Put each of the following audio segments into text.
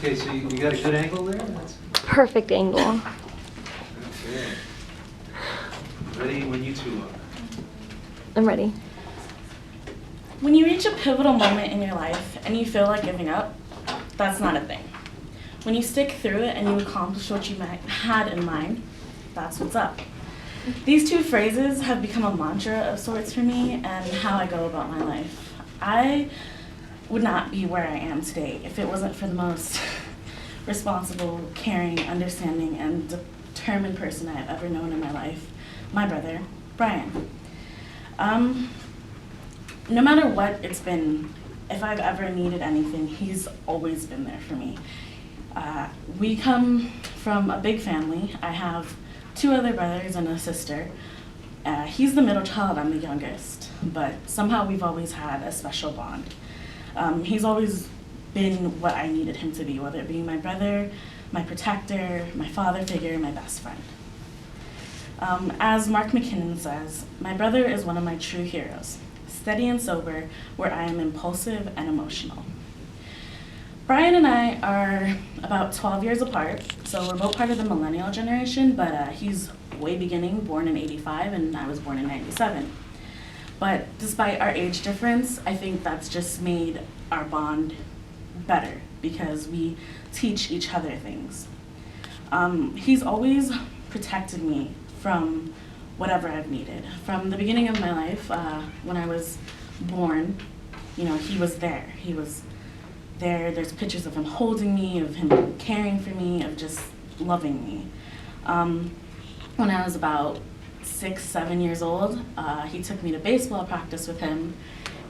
Okay, so you got a good angle there? Perfect angle. Okay. Ready when you two are. I'm ready. When you reach a pivotal moment in your life and you feel like giving up, that's not a thing. When you stick through it and you accomplish what you had in mind, that's what's up. These two phrases have become a mantra of sorts for me and how I go about my life. I would not be where I am today if it wasn't for the most responsible, caring, understanding, and determined person I've ever known in my life, my brother, Bryan. No matter what it's been, if I've ever needed anything, he's always been there for me. We come from a big family. I have 2 other brothers and a sister. He's the middle child, I'm the youngest, but somehow we've always had a special bond. He's always been what I needed him to be, whether it be my brother, my protector, my father figure, my best friend. As Mark McKinnon says, my brother is one of my true heroes, steady and sober, where I am impulsive and emotional. Bryan and I are about 12 years apart, so we're both part of the millennial generation, but he's way beginning, born in '85, and I was born in '97. But despite our age difference, I think that's just made our bond better because we teach each other things. He's always protected me from whatever I've needed. From the beginning of my life, when I was born, you know, he was there. He was there. There's pictures of him holding me, of him caring for me, of just loving me. When I was about 6, 7 years old, he took me to baseball practice with him,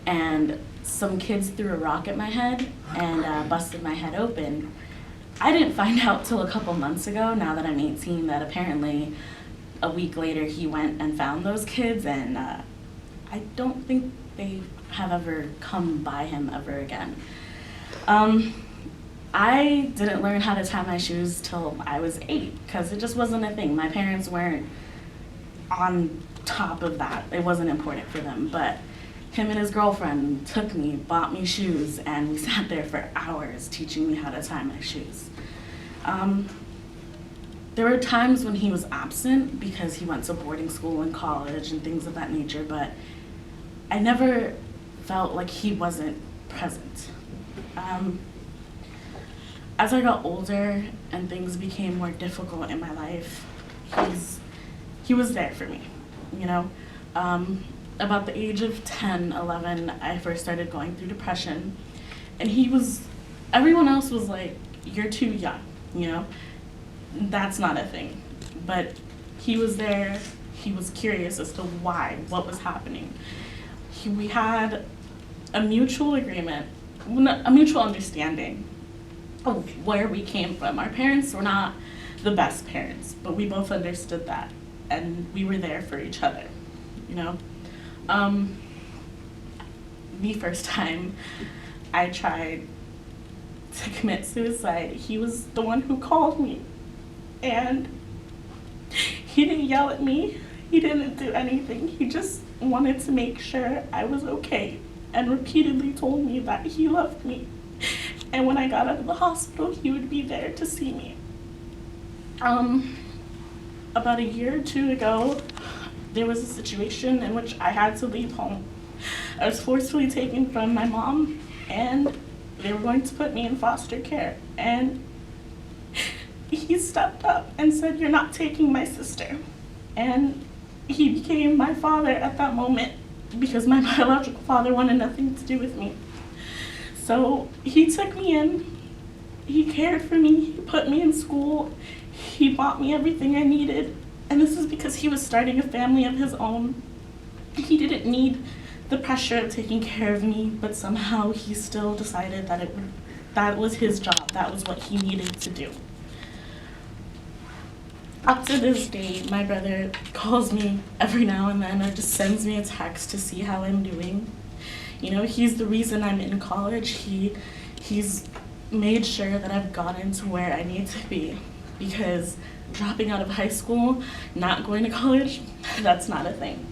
and some kids threw a rock at my head and busted my head open. I didn't find out till a couple months ago, now that I'm 18, that apparently a week later he went and found those kids, and I don't think they have ever come by him ever again. I didn't learn how to tie my shoes till I was 8 because it just wasn't a thing. My parents weren't on top of that. It wasn't important for them, but him and his girlfriend took me, bought me shoes, and we sat there for hours teaching me how to tie my shoes. There were times when he was absent because he went to boarding school and college and things of that nature, but I never felt like he wasn't present. As I got older and things became more difficult in my life, he was there for me, you know. About the age of 10, 11, I first started going through depression, and everyone else was like, you're too young, you know. That's not a thing, but he was there. He was curious as to why, what was happening. We had a mutual agreement, a mutual understanding of where we came from. Our parents were not the best parents, but we both understood that, and we were there for each other, you know. The first time I tried to commit suicide, he was the one who called me, and he didn't yell at me, he didn't do anything, he just wanted to make sure I was okay, and repeatedly told me that he loved me, and when I got out of the hospital, he would be there to see me. About a year or 2 ago, there was a situation in which I had to leave home. I was forcefully taken from my mom, and they were going to put me in foster care, and he stepped up and said, "You're not taking my sister." And he became my father at that moment because my biological father wanted nothing to do with me. So he took me in, he cared for me, he put me in school, he bought me everything I needed, and this is because he was starting a family of his own. He didn't need the pressure of taking care of me, but somehow he still decided that was his job, that was what he needed to do. Up to this day, my brother calls me every now and then or just sends me a text to see how I'm doing. You know, he's the reason I'm in college. He's made sure that I've gotten to where I need to be, because dropping out of high school, not going to college, that's not a thing.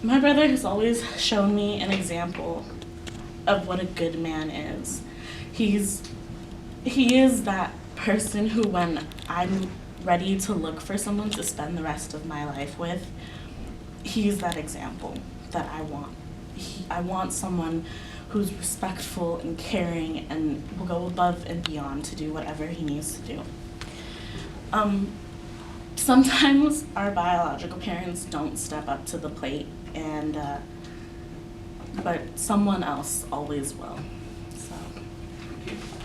My brother has always shown me an example of what a good man is. He is that person who, when I'm ready to look for someone to spend the rest of my life with, he's that example that I want. I want someone who's respectful and caring and will go above and beyond to do whatever he needs to do. Sometimes our biological parents don't step up to the plate, and but someone else always will. So. Thank you.